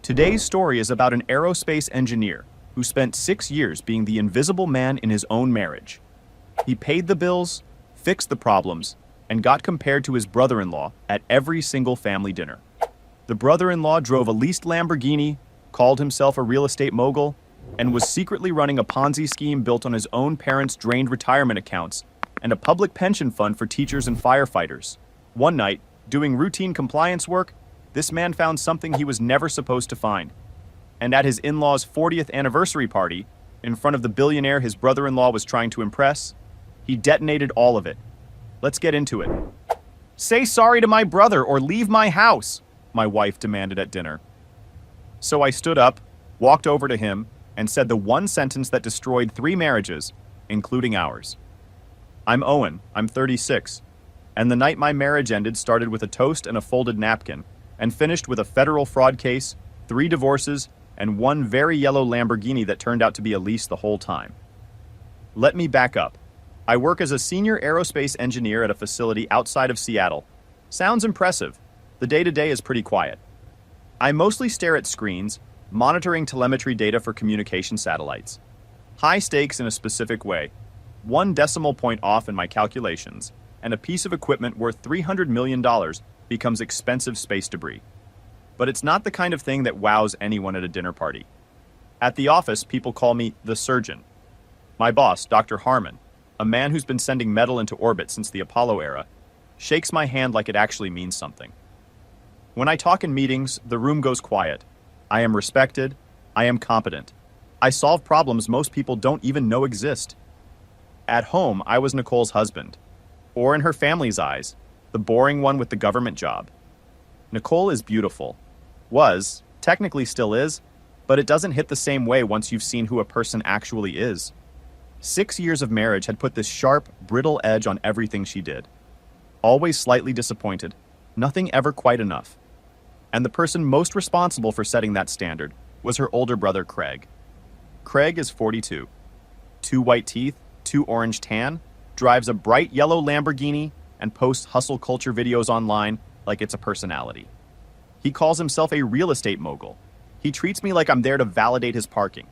Today's story is about an aerospace engineer who spent 6 years being the invisible man in his own marriage. He paid the bills, fixed the problems, and got compared to his brother-in-law at every single family dinner. The brother-in-law drove a leased Lamborghini, called himself a real estate mogul, and was secretly running a Ponzi scheme built on his own parents' drained retirement accounts and a public pension fund for teachers and firefighters. One night, doing routine compliance work, this man found something he was never supposed to find. And at his in-laws' 40th anniversary party, in front of the billionaire his brother-in-law was trying to impress, he detonated all of it. Let's get into it. "Say sorry to my brother or leave my house," my wife demanded at dinner. So I stood up, walked over to him, and said the one sentence that destroyed 3 marriages, including ours. "I'm Owen, I'm 36, and the night my marriage ended started with a toast and a folded napkin, and finished with a federal fraud case, 3 divorces, and one very yellow Lamborghini that turned out to be a lease the whole time." Let me back up. I work as a senior aerospace engineer at a facility outside of Seattle. Sounds impressive. The day-to-day is pretty quiet. I mostly stare at screens, monitoring telemetry data for communication satellites. High stakes in a specific way. 1 decimal point off in my calculations, and a piece of equipment worth $300 million becomes expensive space debris. But it's not the kind of thing that wows anyone at a dinner party. At the office, people call me the surgeon. My boss, Dr. Harmon, a man who's been sending metal into orbit since the Apollo era, shakes my hand like it actually means something. When I talk in meetings, the room goes quiet. I am respected. I am competent. I solve problems most people don't even know exist. At home, I was Nicole's husband, or in her family's eyes, the boring one with the government job. Nicole is beautiful. Was, technically still is, but it doesn't hit the same way once you've seen who a person actually is. 6 years of marriage had put this sharp, brittle edge on everything she did. Always slightly disappointed, nothing ever quite enough. And the person most responsible for setting that standard was her older brother, Craig. Craig is 42. 2 white teeth, 2 orange tan, drives a bright yellow Lamborghini, and posts hustle culture videos online like it's a personality. He calls himself a real estate mogul. He treats me like I'm there to validate his parking.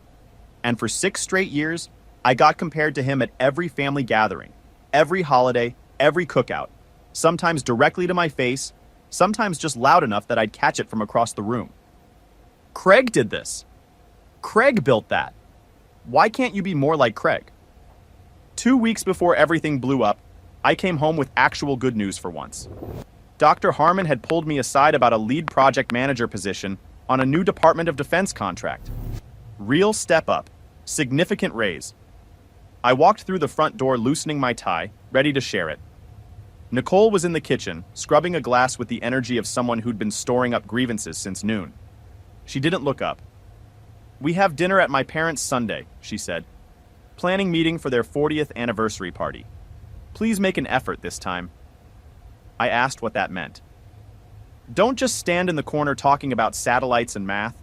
And for 6 straight years, I got compared to him at every family gathering, every holiday, every cookout, sometimes directly to my face, sometimes just loud enough that I'd catch it from across the room. Craig did this. Craig built that. Why can't you be more like Craig? 2 weeks before everything blew up, I came home with actual good news for once. Dr. Harmon had pulled me aside about a lead project manager position on a new Department of Defense contract. Real step up, significant raise. I walked through the front door loosening my tie, ready to share it. Nicole was in the kitchen, scrubbing a glass with the energy of someone who'd been storing up grievances since noon. She didn't look up. "We have dinner at my parents' Sunday," she said. "Planning meeting for their 40th anniversary party. Please make an effort this time." I asked what that meant. "Don't just stand in the corner talking about satellites and math.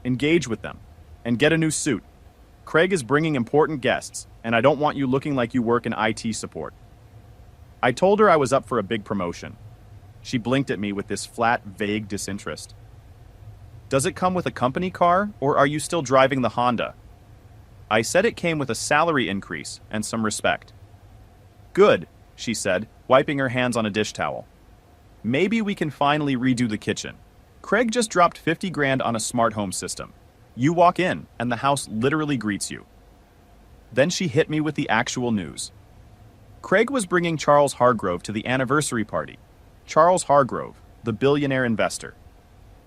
Engage with them, and get a new suit. Craig is bringing important guests, and I don't want you looking like you work in IT support." I told her I was up for a big promotion. She blinked at me with this flat, vague disinterest. "Does it come with a company car, or are you still driving the Honda?" I said it came with a salary increase and some respect. "Good," she said, wiping her hands on a dish towel. "Maybe we can finally redo the kitchen. Craig just dropped 50 grand on a smart home system. You walk in, and the house literally greets you." Then she hit me with the actual news. Craig was bringing Charles Hargrove to the anniversary party. Charles Hargrove, the billionaire investor.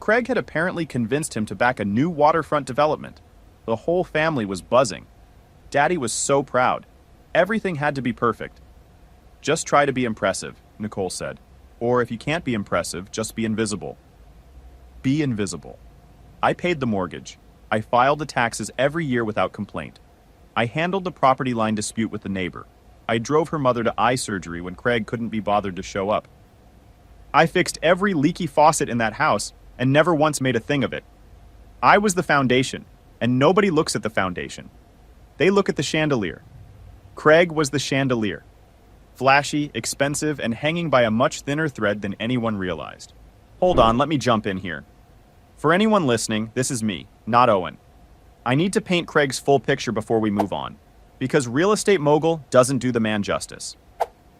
Craig had apparently convinced him to back a new waterfront development. The whole family was buzzing. Daddy was so proud. Everything had to be perfect. "Just try to be impressive," Nicole said. "Or if you can't be impressive, just be invisible." Be invisible. I paid the mortgage. I filed the taxes every year without complaint. I handled the property line dispute with the neighbor. I drove her mother to eye surgery when Craig couldn't be bothered to show up. I fixed every leaky faucet in that house and never once made a thing of it. I was the foundation, and nobody looks at the foundation. They look at the chandelier. Craig was the chandelier. Flashy, expensive, and hanging by a much thinner thread than anyone realized. Hold on, let me jump in here. For anyone listening, this is me, not Owen. I need to paint Craig's full picture before we move on, because real estate mogul doesn't do the man justice.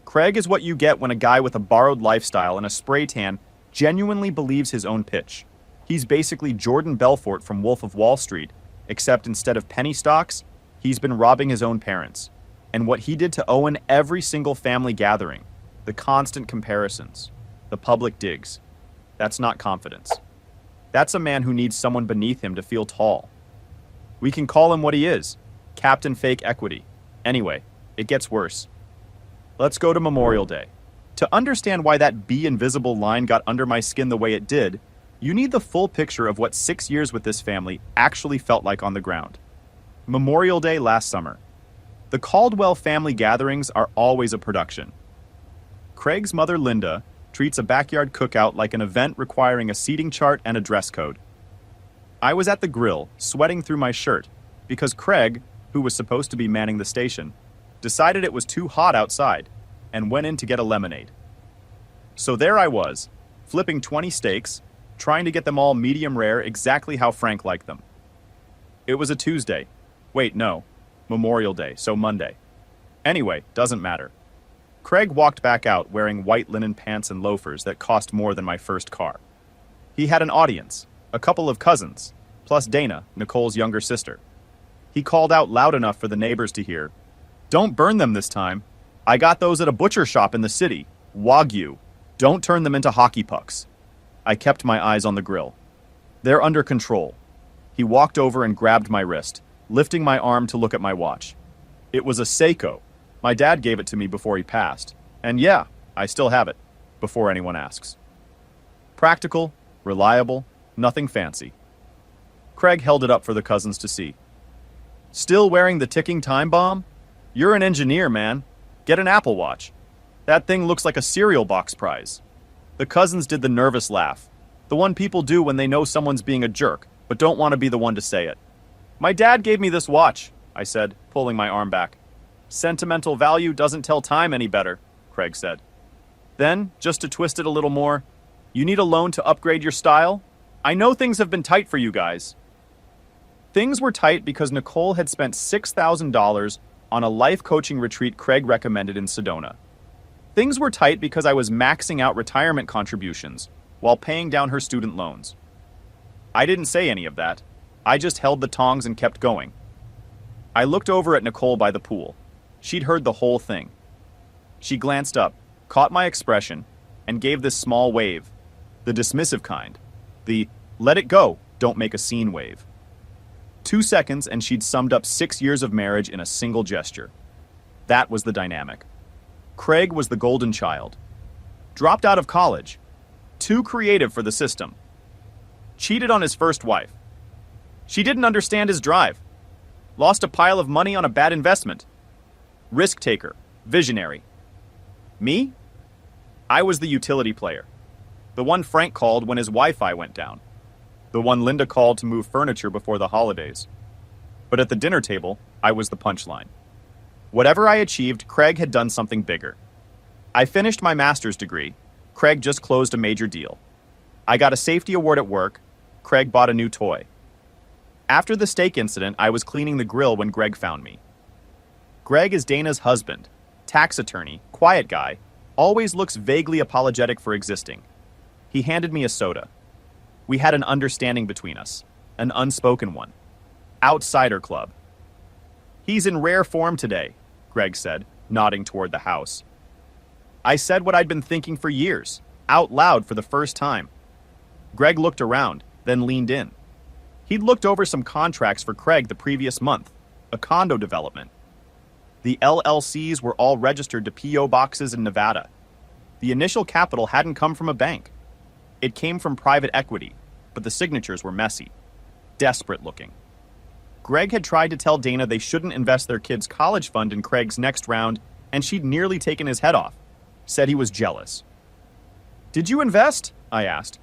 Craig is what you get when a guy with a borrowed lifestyle and a spray tan genuinely believes his own pitch. He's basically Jordan Belfort from Wolf of Wall Street, except instead of penny stocks, he's been robbing his own parents. And what he did to Owen every single family gathering, the constant comparisons, the public digs, that's not confidence. That's a man who needs someone beneath him to feel tall. We can call him what he is, Captain Fake Equity. Anyway, it gets worse. Let's go to Memorial Day. To understand why that Be Invisible line got under my skin the way it did, you need the full picture of what 6 years with this family actually felt like on the ground. Memorial Day last summer. The Caldwell family gatherings are always a production. Craig's mother, Linda, treats a backyard cookout like an event requiring a seating chart and a dress code. I was at the grill, sweating through my shirt, because Craig, who was supposed to be manning the station, decided it was too hot outside and went in to get a lemonade. So there I was, flipping 20 steaks, trying to get them all medium rare exactly how Frank liked them. It was a Tuesday. Wait, no. Memorial Day, so Monday. Anyway, doesn't matter. Craig walked back out wearing white linen pants and loafers that cost more than my first car. He had an audience, a couple of cousins, plus Dana, Nicole's younger sister. He called out loud enough for the neighbors to hear, "Don't burn them this time. I got those at a butcher shop in the city. Wagyu. Don't turn them into hockey pucks." I kept my eyes on the grill. "They're under control." He walked over and grabbed my wrist, lifting my arm to look at my watch. It was a Seiko. My dad gave it to me before he passed. And yeah, I still have it, before anyone asks. Practical, reliable, nothing fancy. Craig held it up for the cousins to see. "Still wearing the ticking time bomb? You're an engineer, man. Get an Apple Watch. That thing looks like a cereal box prize." The cousins did the nervous laugh, the one people do when they know someone's being a jerk, but don't want to be the one to say it. "My dad gave me this watch," I said, pulling my arm back. "Sentimental value doesn't tell time any better," Craig said. Then, just to twist it a little more, "You need a loan to upgrade your style? I know things have been tight for you guys." Things were tight because Nicole had spent $6,000 on a life coaching retreat Craig recommended in Sedona. Things were tight because I was maxing out retirement contributions while paying down her student loans. I didn't say any of that. I just held the tongs and kept going. I looked over at Nicole by the pool. She'd heard the whole thing. She glanced up, caught my expression, and gave this small wave. The dismissive kind. The "let it go, don't make a scene" wave. 2 seconds and she'd summed up 6 years of marriage in a single gesture. That was the dynamic. Craig was the golden child. Dropped out of college. Too creative for the system. Cheated on his first wife. She didn't understand his drive. Lost a pile of money on a bad investment. Risk taker. Visionary. Me? I was the utility player. The one Frank called when his Wi-Fi went down. The one Linda called to move furniture before the holidays. But at the dinner table, I was the punchline. Whatever I achieved, Craig had done something bigger. I finished my master's degree. Craig just closed a major deal. I got a safety award at work. Craig bought a new toy. After the steak incident, I was cleaning the grill when Greg found me. Greg is Dana's husband, tax attorney, quiet guy, always looks vaguely apologetic for existing. He handed me a soda. We had an understanding between us, an unspoken one. Outsider club. "He's in rare form today," Greg said, nodding toward the house. I said what I'd been thinking for years, out loud for the first time. Greg looked around, then leaned in. He'd looked over some contracts for Craig the previous month, a condo development. The LLCs were all registered to P.O. boxes in Nevada. The initial capital hadn't come from a bank. It came from private equity, but the signatures were messy, desperate looking. Greg had tried to tell Dana they shouldn't invest their kid's college fund in Craig's next round, and she'd nearly taken his head off. Said he was jealous. "Did you invest?" I asked.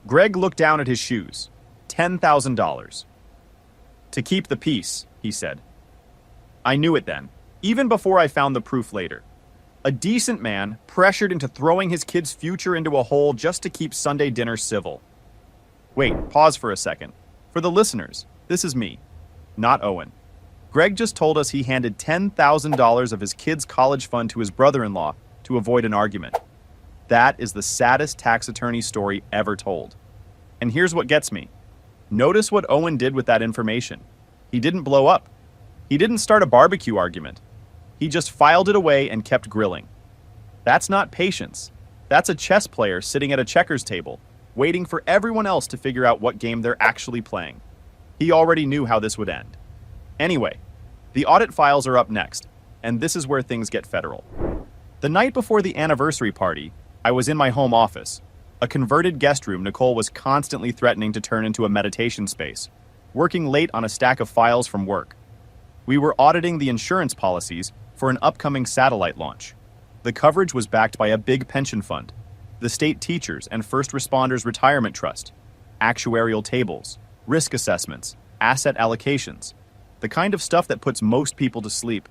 Greg looked down at his shoes. $10,000. "To keep the peace," he said. I knew it then, even before I found the proof later. A decent man pressured into throwing his kid's future into a hole just to keep Sunday dinner civil. Wait, pause for a second. For the listeners, this is me, not Owen. Greg just told us he handed $10,000 of his kid's college fund to his brother-in-law to avoid an argument. That is the saddest tax attorney story ever told. And here's what gets me. Notice what Owen did with that information. He didn't blow up. He didn't start a barbecue argument. He just filed it away and kept grilling. That's not patience. That's a chess player sitting at a checkers table, waiting for everyone else to figure out what game they're actually playing. He already knew how this would end. Anyway, the audit files are up next, and this is where things get federal. The night before the anniversary party, I was in my home office, a converted guest room Nicole was constantly threatening to turn into a meditation space, working late on a stack of files from work. We were auditing the insurance policies for an upcoming satellite launch. The coverage was backed by a big pension fund, the state teachers and first responders retirement trust, actuarial tables, risk assessments, asset allocations, the kind of stuff that puts most people to sleep.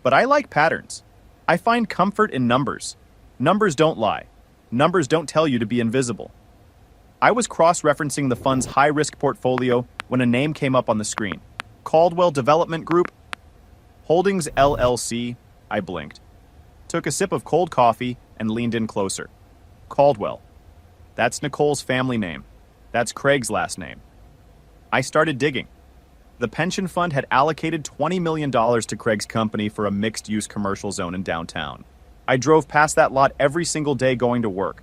But I like patterns. I find comfort in numbers. Numbers don't lie. Numbers don't tell you to be invisible. I was cross-referencing the fund's high-risk portfolio when a name came up on the screen. Caldwell Development Group, Holdings LLC. I blinked, took a sip of cold coffee, and leaned in closer. Caldwell. That's Nicole's family name. That's Craig's last name. I started digging. The pension fund had allocated $20 million to Craig's company for a mixed-use commercial zone in downtown. I drove past that lot every single day going to work.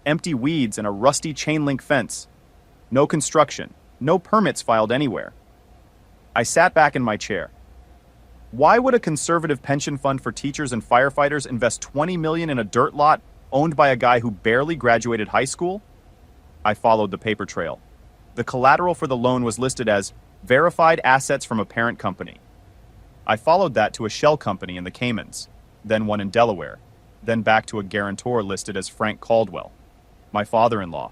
Empty weeds and a rusty chain-link fence. No construction. No permits filed anywhere. I sat back in my chair. Why would a conservative pension fund for teachers and firefighters invest $20 million in a dirt lot owned by a guy who barely graduated high school? I followed the paper trail. The collateral for the loan was listed as verified assets from a parent company. I followed that to a shell company in the Caymans, then one in Delaware, then back to a guarantor listed as Frank Caldwell, my father-in-law.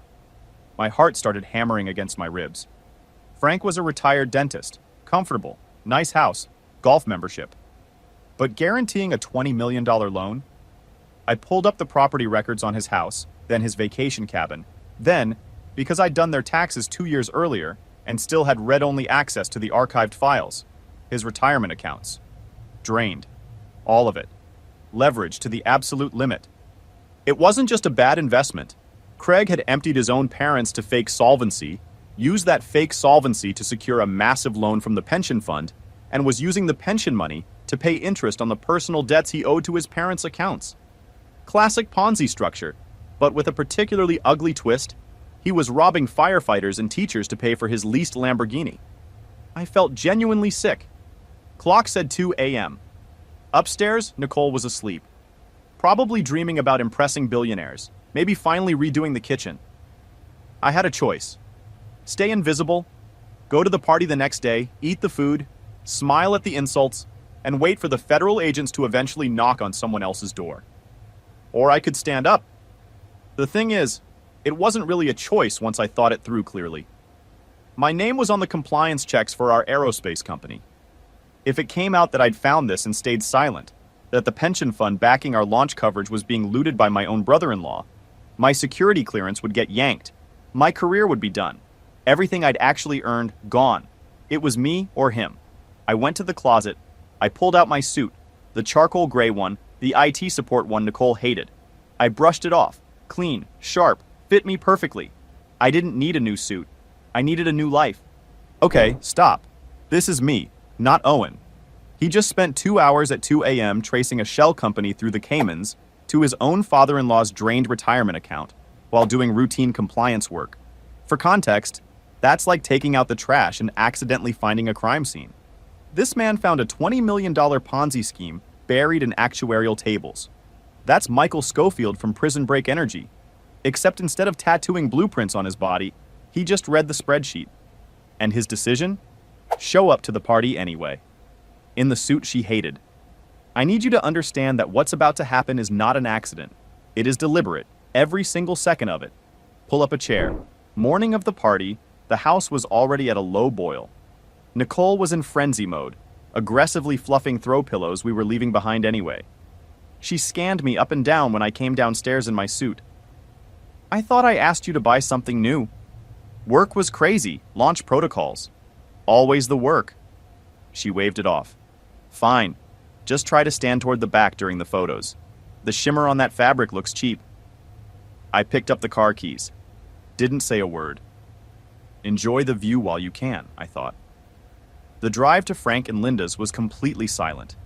My heart started hammering against my ribs. Frank was a retired dentist, comfortable, nice house, golf membership. But guaranteeing a $20 million loan? I pulled up the property records on his house, then his vacation cabin, then, because I'd done their taxes 2 years earlier and still had read-only access to the archived files, his retirement accounts. Drained. All of it. Leveraged to the absolute limit. It wasn't just a bad investment. Craig had emptied his own parents to fake solvency, used that fake solvency to secure a massive loan from the pension fund, and was using the pension money to pay interest on the personal debts he owed to his parents' accounts. Classic Ponzi structure, but with a particularly ugly twist. He was robbing firefighters and teachers to pay for his leased Lamborghini. I felt genuinely sick. Clock said 2 a.m. Upstairs, Nicole was asleep, probably dreaming about impressing billionaires, maybe finally redoing the kitchen. I had a choice. Stay invisible, go to the party the next day, eat the food, smile at the insults, and wait for the federal agents to eventually knock on someone else's door. Or I could stand up. The thing is, it wasn't really a choice once I thought it through clearly. My name was on the compliance checks for our aerospace company. If it came out that I'd found this and stayed silent, that the pension fund backing our launch coverage was being looted by my own brother-in-law, my security clearance would get yanked. My career would be done. Everything I'd actually earned, gone. It was me or him. I went to the closet. I pulled out my suit, the charcoal gray one, the IT support one Nicole hated. I brushed it off, clean, sharp, fit me perfectly. I didn't need a new suit. I needed a new life. Okay, stop. This is me, not Owen. He just spent 2 hours at 2 a.m. tracing a shell company through the Caymans to his own father-in-law's drained retirement account while doing routine compliance work. For context, that's like taking out the trash and accidentally finding a crime scene. This man found a $20 million Ponzi scheme buried in actuarial tables. That's Michael Schofield from Prison Break Energy. Except instead of tattooing blueprints on his body, he just read the spreadsheet. And his decision? Show up to the party anyway. In the suit she hated. I need you to understand that what's about to happen is not an accident. It is deliberate, every single second of it. Pull up a chair. Morning of the party, the house was already at a low boil. Nicole was in frenzy mode, aggressively fluffing throw pillows we were leaving behind anyway. She scanned me up and down when I came downstairs in my suit. I thought I asked you to buy something new. Work was crazy, launch protocols. Always the work. She waved it off. Fine. Just try to stand toward the back during the photos. The shimmer on that fabric looks cheap. I picked up the car keys. Didn't say a word. Enjoy the view while you can, I thought. The drive to Frank and Linda's was completely silent.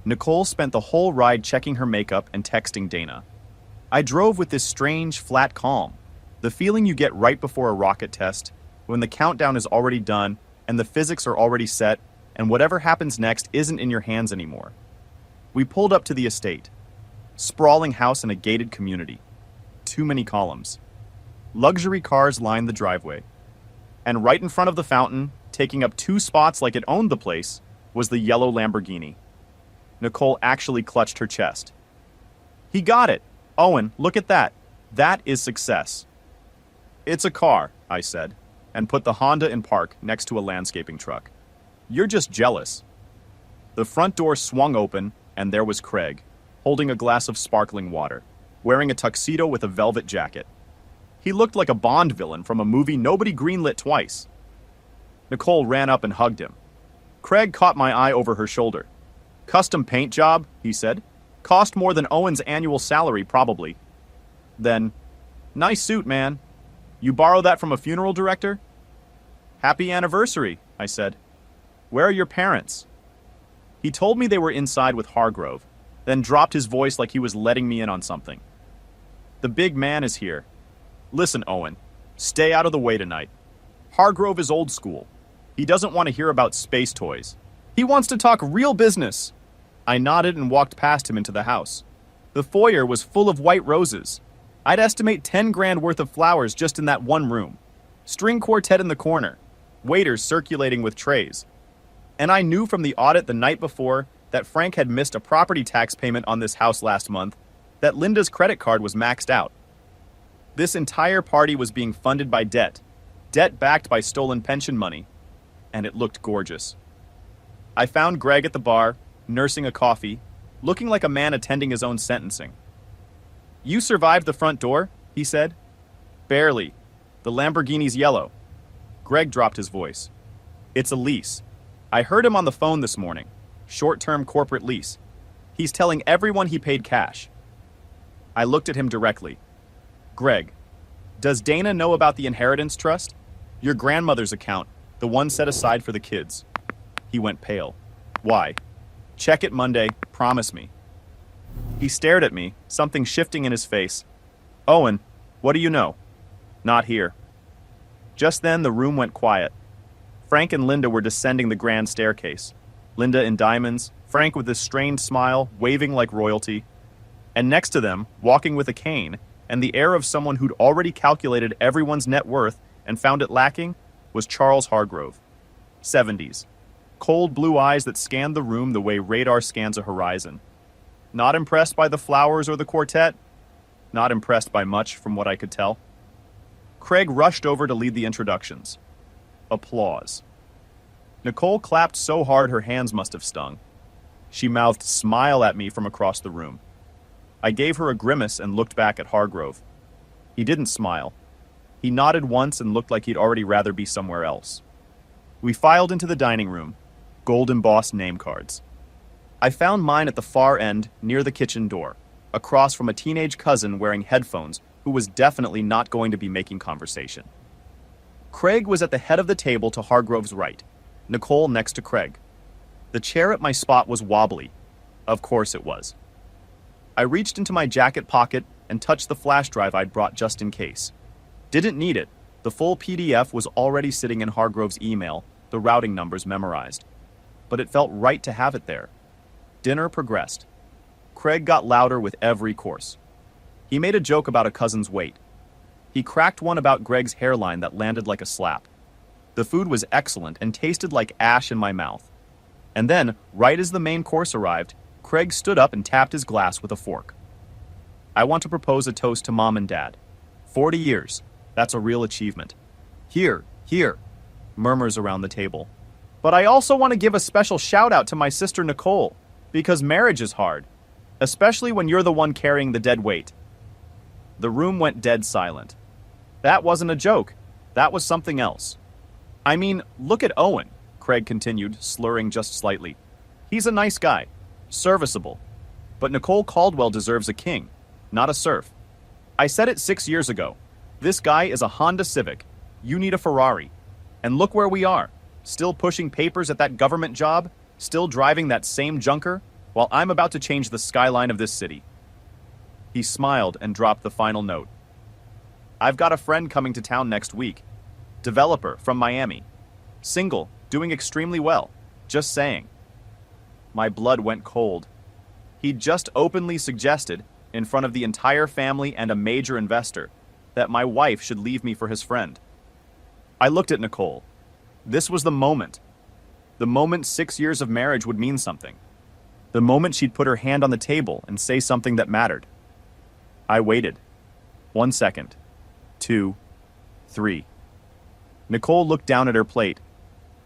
Nicole spent the whole ride checking her makeup and texting Dana. I drove with this strange, flat calm. The feeling you get right before a rocket test, when the countdown is already done and the physics are already set, and whatever happens next isn't in your hands anymore. We pulled up to the estate. Sprawling house in a gated community. Too many columns. Luxury cars lined the driveway. And right in front of the fountain, taking up 2 spots like it owned the place, was the yellow Lamborghini. Nicole actually clutched her chest. He got it! Owen, look at that. That is success. It's a car, I said, and put the Honda in park next to a landscaping truck. You're just jealous. The front door swung open, and there was Craig, holding a glass of sparkling water, wearing a tuxedo with a velvet jacket. He looked like a Bond villain from a movie nobody greenlit twice. Nicole ran up and hugged him. Craig caught my eye over her shoulder. Custom paint job, he said. Cost more than Owen's annual salary, probably. Then, nice suit, man. You borrow that from a funeral director? Happy anniversary, I said. Where are your parents? He told me they were inside with Hargrove, then dropped his voice like he was letting me in on something. The big man is here. Listen, Owen, stay out of the way tonight. Hargrove is old school. He doesn't want to hear about space toys. He wants to talk real business. I nodded and walked past him into the house. The foyer was full of white roses. I'd estimate 10 grand worth of flowers just in that one room. String quartet in the corner. Waiters circulating with trays. And I knew from the audit the night before that Frank had missed a property tax payment on this house last month, that Linda's credit card was maxed out. This entire party was being funded by debt backed by stolen pension money, and it looked gorgeous. I found Greg at the bar, nursing a coffee, looking like a man attending his own sentencing. You survived the front door, he said. Barely. The Lamborghini's yellow. Greg dropped his voice. It's a lease. I heard him on the phone this morning. Short-term corporate lease. He's telling everyone he paid cash. I looked at him directly. Greg, does Dana know about the inheritance trust? Your grandmother's account, the one set aside for the kids. He went pale. Why? Check it Monday, promise me. He stared at me, something shifting in his face. Owen, what do you know? Not here. Just then the room went quiet. Frank and Linda were descending the grand staircase. Linda in diamonds, Frank with this strained smile, waving like royalty. And next to them, walking with a cane, and the air of someone who'd already calculated everyone's net worth and found it lacking, was Charles Hargrove. 70s. Cold blue eyes that scanned the room the way radar scans a horizon. Not impressed by the flowers or the quartet? Not impressed by much, from what I could tell. Craig rushed over to lead the introductions. Applause. Nicole clapped so hard her hands must have stung. She mouthed "smile" at me from across the room. I gave her a grimace and looked back at Hargrove. He didn't smile. He nodded once and looked like he'd already rather be somewhere else. We filed into the dining room, gold embossed name cards. I found mine at the far end, near the kitchen door, across from a teenage cousin wearing headphones who was definitely not going to be making conversation. Craig was at the head of the table to Hargrove's right, Nicole next to Craig. The chair at my spot was wobbly. Of course it was. I reached into my jacket pocket and touched the flash drive I'd brought just in case. Didn't need it. The full PDF was already sitting in Hargrove's email, the routing numbers memorized. But it felt right to have it there. Dinner progressed. Craig got louder with every course. He made a joke about a cousin's weight. He cracked one about Greg's hairline that landed like a slap. The food was excellent and tasted like ash in my mouth. And then, right as the main course arrived, Craig stood up and tapped his glass with a fork. I want to propose a toast to Mom and Dad. 40 years. That's a real achievement. Here, murmurs around the table. But I also want to give a special shout out to my sister Nicole, because marriage is hard, especially when you're the one carrying the dead weight. The room went dead silent. That wasn't a joke. That was something else. I mean, look at Owen, Craig continued, slurring just slightly. He's a nice guy, serviceable. But Nicole Caldwell deserves a king, not a serf. I said it 6 years ago. This guy is a Honda Civic. You need a Ferrari. And look where we are. Still pushing papers at that government job, still driving that same junker, while I'm about to change the skyline of this city. He smiled and dropped the final note. I've got a friend coming to town next week. Developer from Miami. Single, doing extremely well. Just saying. My blood went cold. He'd just openly suggested, in front of the entire family and a major investor, that my wife should leave me for his friend. I looked at Nicole. This was the moment. The moment 6 years of marriage would mean something. The moment she'd put her hand on the table and say something that mattered. I waited. 1 second. 2. 3. Nicole looked down at her plate.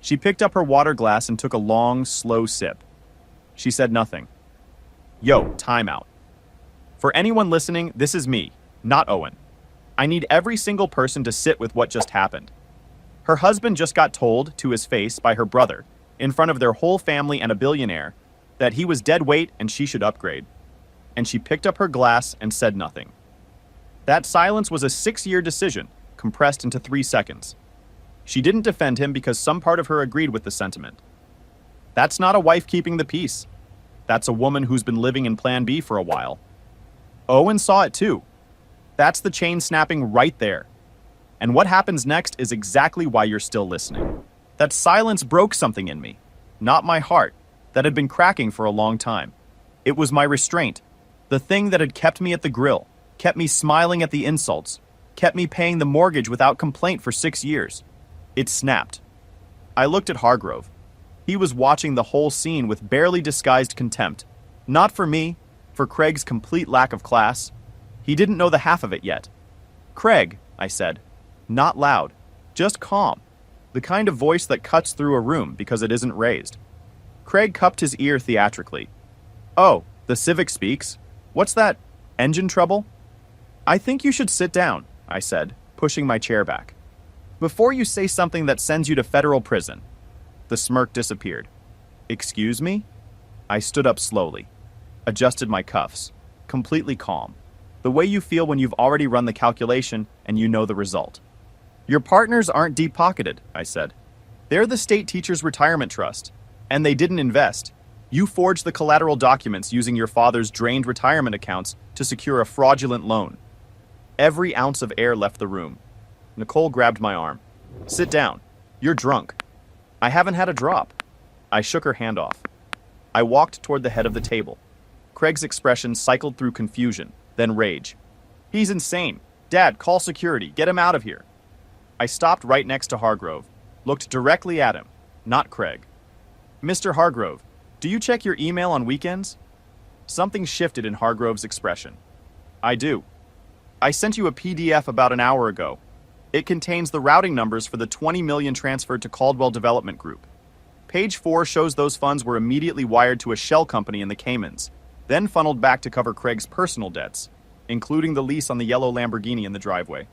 She picked up her water glass and took a long, slow sip. She said nothing. Yo, time out. For anyone listening, this is me, not Owen. I need every single person to sit with what just happened. Her husband just got told to his face by her brother, in front of their whole family and a billionaire, that he was dead weight and she should upgrade. And she picked up her glass and said nothing. That silence was a 6-year decision, compressed into 3 seconds. She didn't defend him because some part of her agreed with the sentiment. That's not a wife keeping the peace. That's a woman who's been living in Plan B for a while. Owen saw it too. That's the chain snapping right there. And what happens next is exactly why you're still listening. That silence broke something in me, not my heart, that had been cracking for a long time. It was my restraint, the thing that had kept me at the grill, kept me smiling at the insults, kept me paying the mortgage without complaint for 6 years. It snapped. I looked at Hargrove. He was watching the whole scene with barely disguised contempt. Not for me, for Craig's complete lack of class. He didn't know the half of it yet. Craig, I said. Not loud, just calm. The kind of voice that cuts through a room because it isn't raised. Craig cupped his ear theatrically. Oh, the Civic speaks. What's that? Engine trouble? I think you should sit down, I said, pushing my chair back. Before you say something that sends you to federal prison. The smirk disappeared. Excuse me? I stood up slowly, adjusted my cuffs, completely calm. The way you feel when you've already run the calculation and you know the result. Your partners aren't deep-pocketed, I said. They're the state teachers' retirement trust, and they didn't invest. You forged the collateral documents using your father's drained retirement accounts to secure a fraudulent loan. Every ounce of air left the room. Nicole grabbed my arm. Sit down. You're drunk. I haven't had a drop. I shook her hand off. I walked toward the head of the table. Craig's expression cycled through confusion, then rage. He's insane. Dad, call security. Get him out of here. I stopped right next to Hargrove, looked directly at him, not Craig. Mr. Hargrove, do you check your email on weekends? Something shifted in Hargrove's expression. I do. I sent you a PDF about an hour ago. It contains the routing numbers for the $20 million transferred to Caldwell Development Group. Page 4 shows those funds were immediately wired to a shell company in the Caymans, then funneled back to cover Craig's personal debts, including the lease on the yellow Lamborghini in the driveway.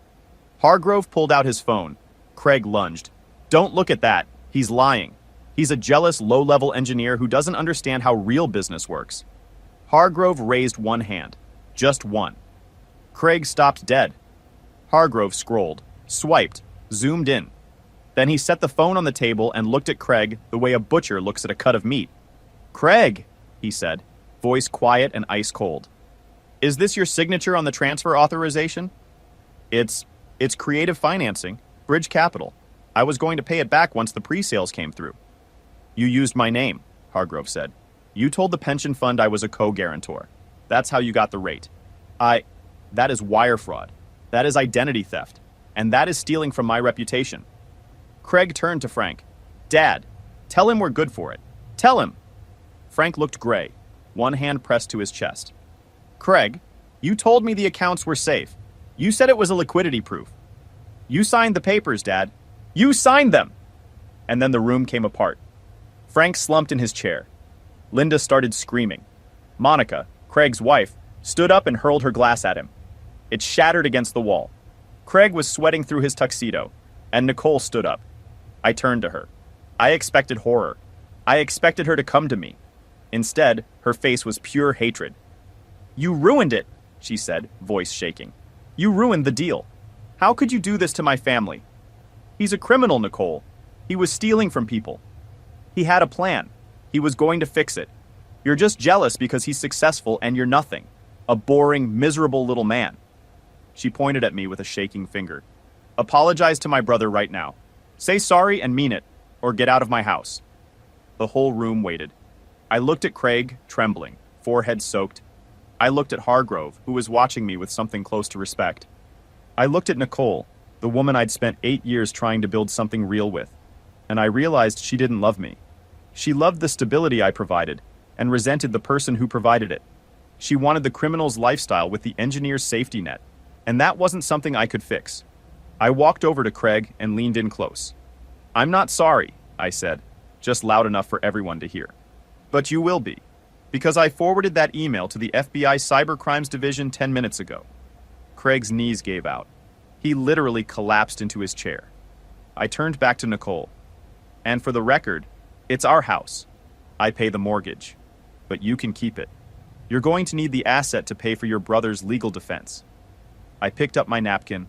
Hargrove pulled out his phone. Craig lunged. Don't look at that. He's lying. He's a jealous, low-level engineer who doesn't understand how real business works. Hargrove raised one hand. Just one. Craig stopped dead. Hargrove scrolled, swiped, zoomed in. Then he set the phone on the table and looked at Craig the way a butcher looks at a cut of meat. Craig, he said, voice quiet and ice cold. Is this your signature on the transfer authorization? It's creative financing, bridge capital. I was going to pay it back once the pre-sales came through. You used my name, Hargrove said. You told the pension fund I was a co-guarantor. That's how you got the rate. That is wire fraud. That is identity theft. And that is stealing from my reputation. Craig turned to Frank. Dad, tell him we're good for it. Tell him. Frank looked gray, one hand pressed to his chest. Craig, you told me the accounts were safe. You said it was a liquidity proof. You signed the papers, Dad. You signed them! And then the room came apart. Frank slumped in his chair. Linda started screaming. Monica, Craig's wife, stood up and hurled her glass at him. It shattered against the wall. Craig was sweating through his tuxedo. And Nicole stood up. I turned to her. I expected horror. I expected her to come to me. Instead, her face was pure hatred. "You ruined it," she said, voice shaking. "You ruined the deal. How could you do this to my family? He's a criminal, Nicole. He was stealing from people. He had a plan. He was going to fix it. You're just jealous because he's successful and you're nothing. A boring, miserable little man." She pointed at me with a shaking finger. "Apologize to my brother right now. Say sorry and mean it, or get out of my house." The whole room waited. I looked at Craig, trembling, forehead soaked. I looked at Hargrove, who was watching me with something close to respect. I looked at Nicole, the woman I'd spent 8 years trying to build something real with, and I realized she didn't love me. She loved the stability I provided, and resented the person who provided it. She wanted the criminal's lifestyle with the engineer's safety net, and that wasn't something I could fix. I walked over to Craig and leaned in close. "I'm not sorry," I said, just loud enough for everyone to hear. "But you will be, because I forwarded that email to the FBI Cybercrimes Division 10 minutes ago." Craig's knees gave out. He literally collapsed into his chair. I turned back to Nicole. "And for the record, it's our house. I pay the mortgage, but you can keep it. You're going to need the asset to pay for your brother's legal defense." I picked up my napkin,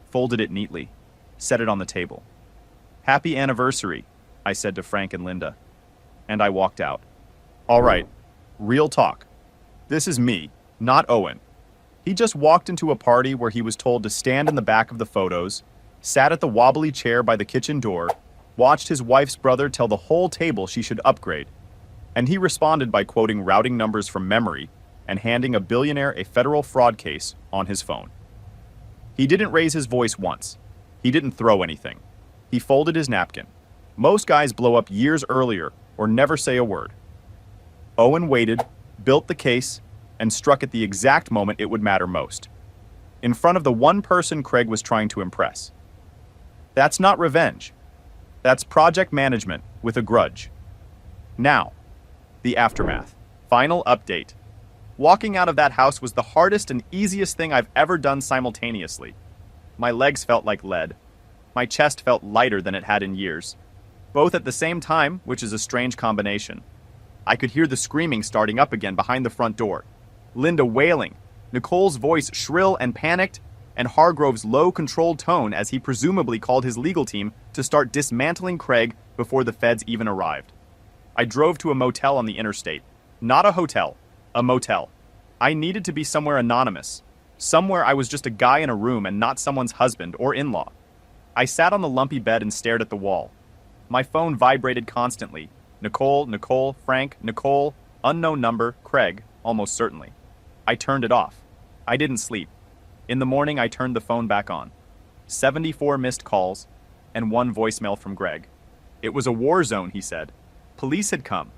folded it neatly, set it on the table. "Happy anniversary," I said to Frank and Linda, and I walked out. All right, real talk. This is me, not Owen. He just walked into a party where he was told to stand in the back of the photos, sat at the wobbly chair by the kitchen door, watched his wife's brother tell the whole table she should upgrade, and he responded by quoting routing numbers from memory and handing a billionaire a federal fraud case on his phone. He didn't raise his voice once. He didn't throw anything. He folded his napkin. Most guys blow up years earlier or never say a word. Owen waited, built the case, and struck at the exact moment it would matter most. In front of the one person Craig was trying to impress. That's not revenge. That's project management with a grudge. Now, the aftermath. Final update. Walking out of that house was the hardest and easiest thing I've ever done simultaneously. My legs felt like lead. My chest felt lighter than it had in years. Both at the same time, which is a strange combination. I could hear the screaming starting up again behind the front door. Linda wailing, Nicole's voice shrill and panicked, and Hargrove's low, controlled tone as he presumably called his legal team to start dismantling Craig before the feds even arrived. I drove to a motel on the interstate. Not a hotel, a motel. I needed to be somewhere anonymous. Somewhere I was just a guy in a room and not someone's husband or in-law. I sat on the lumpy bed and stared at the wall. My phone vibrated constantly. Nicole, Nicole, Frank, Nicole, unknown number, Craig, almost certainly. I turned it off. I didn't sleep. In the morning, I turned the phone back on. 74 missed calls, and one voicemail from Greg. It was a war zone, he said. Police had come.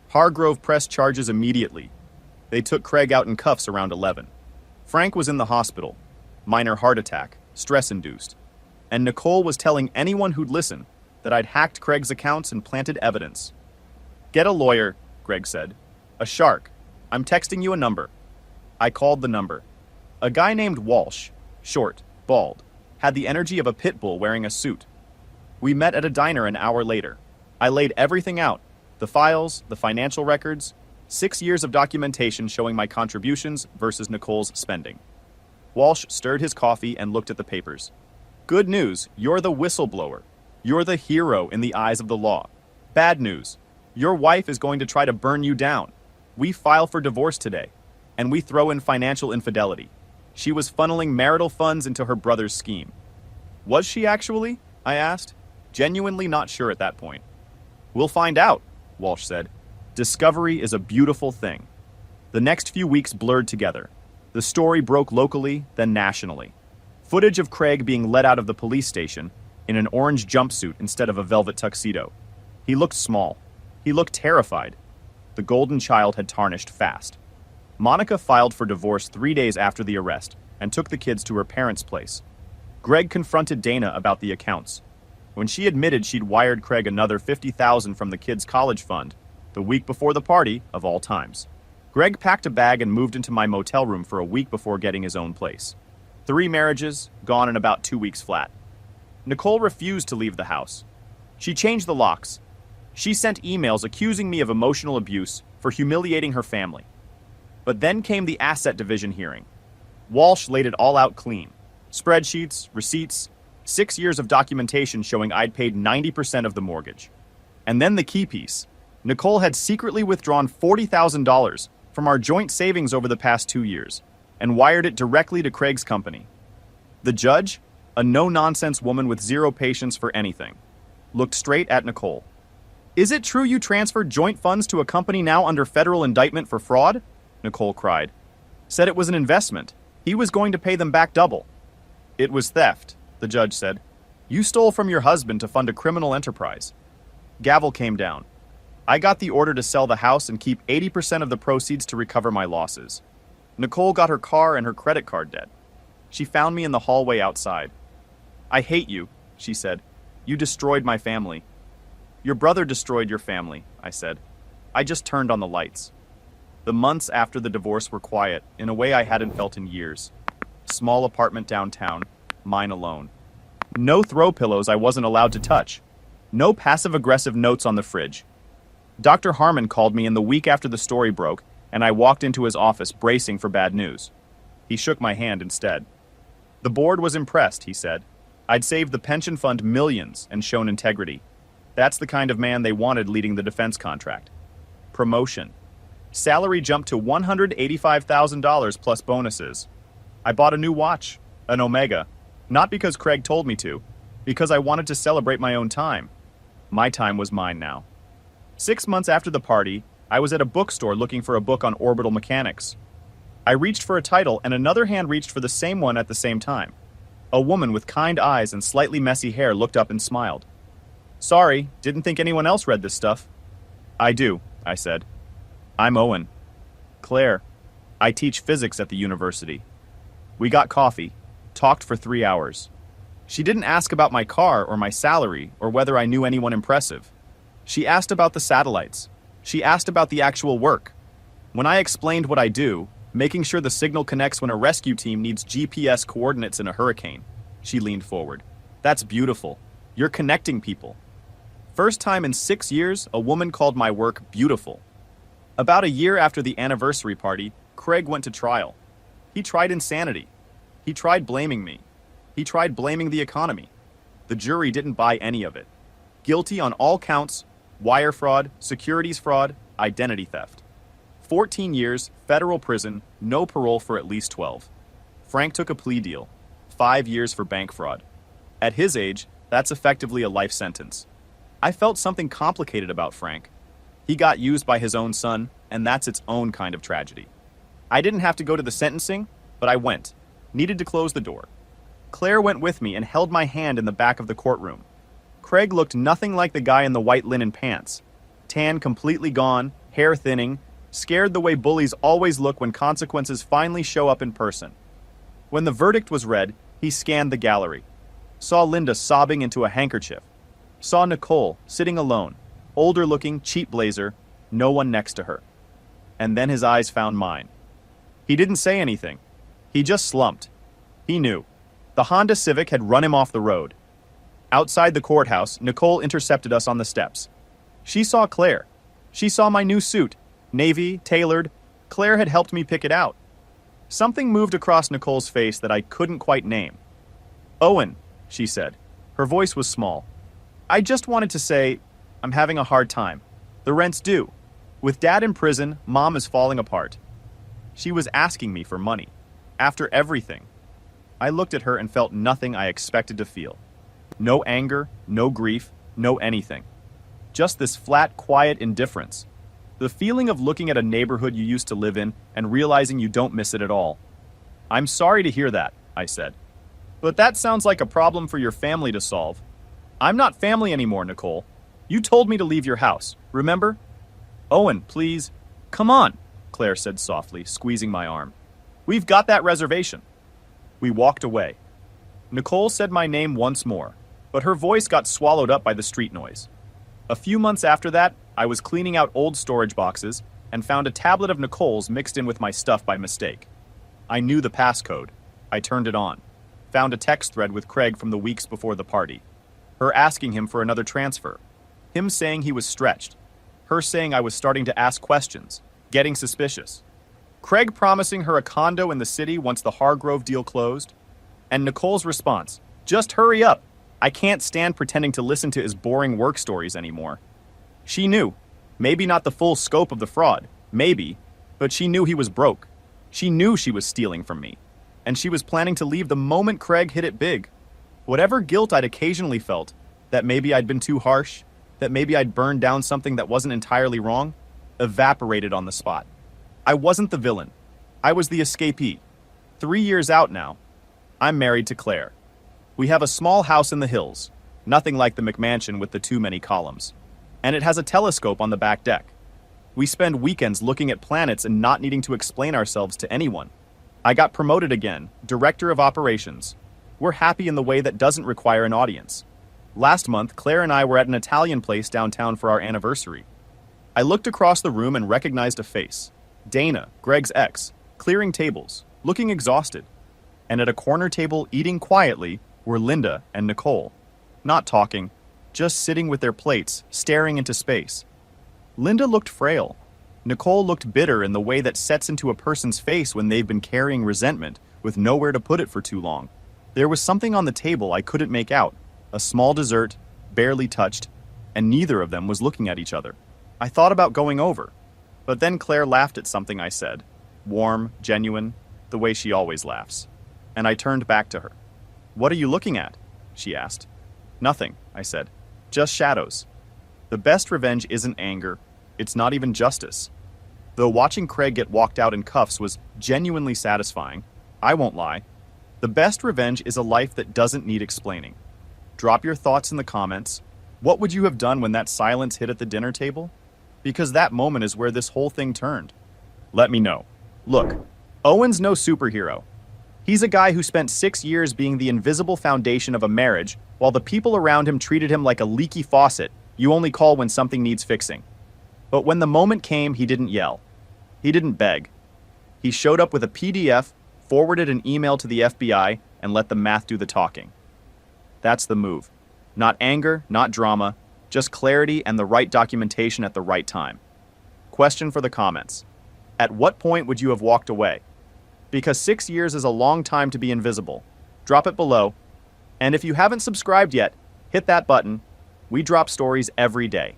Hargrove pressed charges immediately. They took Craig out in cuffs around 11. Frank was in the hospital. Minor heart attack, stress-induced. And Nicole was telling anyone who'd listen that I'd hacked Craig's accounts and planted evidence. "Get a lawyer," Greg said. "A shark. I'm texting you a number." I called the number. A guy named Walsh, short, bald, had the energy of a pit bull wearing a suit. We met at a diner an hour later. I laid everything out, the files, the financial records, 6 years of documentation showing my contributions versus Nicole's spending. Walsh stirred his coffee and looked at the papers. "Good news, you're the whistleblower. You're the hero in the eyes of the law. Bad news, your wife is going to try to burn you down. We file for divorce today, and we throw in financial infidelity. She was funneling marital funds into her brother's scheme." Was she actually? I asked, genuinely not sure at that point. "We'll find out," Walsh said. "Discovery is a beautiful thing." The next few weeks blurred together. The story broke locally, then nationally. Footage of Craig being let out of the police station in an orange jumpsuit instead of a velvet tuxedo. He looked small. He looked terrified. The golden child had tarnished fast. Monica filed for divorce 3 days after the arrest and took the kids to her parents' place. Greg confronted Dana about the accounts. When she admitted she'd wired Craig another $50,000 from the kids' college fund, the week before the party of all times. Greg packed a bag and moved into my motel room for a week before getting his own place. 3 marriages, gone in about 2 weeks flat. Nicole refused to leave the house. She changed the locks. She sent emails accusing me of emotional abuse for humiliating her family. But then came the asset division hearing. Walsh laid it all out clean. Spreadsheets, receipts, 6 years of documentation showing I'd paid 90% of the mortgage. And then the key piece. Nicole had secretly withdrawn $40,000 from our joint savings over the past 2 years and wired it directly to Craig's company. The judge, a no-nonsense woman with zero patience for anything, looked straight at Nicole. "Is it true you transferred joint funds to a company now under federal indictment for fraud?" Nicole cried. "Said it was an investment. He was going to pay them back double." "It was theft," the judge said. "You stole from your husband to fund a criminal enterprise." Gavel came down. I got the order to sell the house and keep 80% of the proceeds to recover my losses. Nicole got her car and her credit card debt. She found me in the hallway outside. "I hate you," she said. "You destroyed my family." "Your brother destroyed your family," I said. I just turned on the lights. The months after the divorce were quiet, in a way I hadn't felt in years. Small apartment downtown, mine alone. No throw pillows I wasn't allowed to touch. No passive-aggressive notes on the fridge. Dr. Harmon called me in the week after the story broke, and I walked into his office bracing for bad news. He shook my hand instead. The board was impressed, he said. I'd saved the pension fund millions and shown integrity. That's the kind of man they wanted leading the defense contract. Promotion. Salary jumped to $185,000 plus bonuses. I bought a new watch, an Omega, not because Craig told me to, because I wanted to celebrate my own time. My time was mine now. 6 months after the party, I was at a bookstore looking for a book on orbital mechanics. I reached for a title and another hand reached for the same one at the same time. A woman with kind eyes and slightly messy hair looked up and smiled. "Sorry, didn't think anyone else read this stuff." "I do," I said. "I'm Owen." "Claire. I teach physics at the university." We got coffee, talked for 3 hours. She didn't ask about my car or my salary or whether I knew anyone impressive. She asked about the satellites. She asked about the actual work. When I explained what I do, making sure the signal connects when a rescue team needs GPS coordinates in a hurricane, she leaned forward. "That's beautiful. You're connecting people." First time in 6 years, a woman called my work beautiful. About a year after the anniversary party, Craig went to trial. He tried insanity. He tried blaming me. He tried blaming the economy. The jury didn't buy any of it. Guilty on all counts: wire fraud, securities fraud, identity theft. 14 years, federal prison, no parole for at least 12. Frank took a plea deal. 5 years for bank fraud. At his age, that's effectively a life sentence. I felt something complicated about Frank. He got used by his own son, and that's its own kind of tragedy. I didn't have to go to the sentencing, but I went. Needed to close the door. Claire went with me and held my hand in the back of the courtroom. Craig looked nothing like the guy in the white linen pants. Tan completely gone, hair thinning, scared the way bullies always look when consequences finally show up in person. When the verdict was read, he scanned the gallery. Saw Linda sobbing into a handkerchief. Saw Nicole sitting alone, older-looking, cheap blazer, no one next to her. And then his eyes found mine. He didn't say anything. He just slumped. He knew. The Honda Civic had run him off the road. Outside the courthouse, Nicole intercepted us on the steps. She saw Claire. She saw my new suit, navy, tailored. Claire had helped me pick it out. Something moved across Nicole's face that I couldn't quite name. "Owen," she said. Her voice was small. "I just wanted to say, I'm having a hard time. The rent's due. With Dad in prison, Mom is falling apart." She was asking me for money. After everything. I looked at her and felt nothing I expected to feel. No anger, no grief, no anything. Just this flat, quiet indifference. The feeling of looking at a neighborhood you used to live in and realizing you don't miss it at all. "I'm sorry to hear that," I said. "But that sounds like a problem for your family to solve." "I'm not family anymore, Nicole. You told me to leave your house, remember?" "Owen, please." "Come on," Claire said softly, squeezing my arm. "We've got that reservation." We walked away. Nicole said my name once more, but her voice got swallowed up by the street noise. A few months after that, I was cleaning out old storage boxes and found a tablet of Nicole's mixed in with my stuff by mistake. I knew the passcode. I turned it on. found a text thread with Craig from the weeks before the party. Her asking him for another transfer. Him saying he was stretched. Her saying I was starting to ask questions, getting suspicious. Craig promising her a condo in the city once the Hargrove deal closed. And Nicole's response, just hurry up. I can't stand pretending to listen to his boring work stories anymore. She knew. Maybe not the full scope of the fraud. Maybe. But she knew he was broke. She knew she was stealing from me. And she was planning to leave the moment Craig hit it big. Whatever guilt I'd occasionally felt, that maybe I'd been too harsh, that maybe I'd burned down something that wasn't entirely wrong, evaporated on the spot. I wasn't the villain. I was the escapee. 3 years out now. I'm married to Claire. We have a small house in the hills, nothing like the McMansion with the too many columns. And it has a telescope on the back deck. We spend weekends looking at planets and not needing to explain ourselves to anyone. I got promoted again, director of operations. We're happy in the way that doesn't require an audience. Last month, Claire and I were at an Italian place downtown for our anniversary. I looked across the room and recognized a face. Dana, Greg's ex, clearing tables, looking exhausted. And at a corner table, eating quietly, were Linda and Nicole. Not talking, just sitting with their plates, staring into space. Linda looked frail. Nicole looked bitter in the way that sets into a person's face when they've been carrying resentment with nowhere to put it for too long. There was something on the table I couldn't make out. A small dessert, barely touched, and neither of them was looking at each other. I thought about going over, but then Claire laughed at something I said. Warm, genuine, the way she always laughs. And I turned back to her. What are you looking at? She asked. Nothing, I said. Just shadows. The best revenge isn't anger. It's not even justice. Though watching Craig get walked out in cuffs was genuinely satisfying, I won't lie. The best revenge is a life that doesn't need explaining. Drop your thoughts in the comments. What would you have done when that silence hit at the dinner table? Because that moment is where this whole thing turned. Let me know. Look, Owen's no superhero. He's a guy who spent 6 years being the invisible foundation of a marriage, while the people around him treated him like a leaky faucet you only call when something needs fixing. But when the moment came, he didn't yell. He didn't beg. He showed up with a PDF, forwarded an email to the FBI, and let the math do the talking. That's the move. Not anger, not drama, just clarity and the right documentation at the right time. Question for the comments. At what point would you have walked away? Because 6 years is a long time to be invisible. Drop it below. And if you haven't subscribed yet, hit that button. We drop stories every day.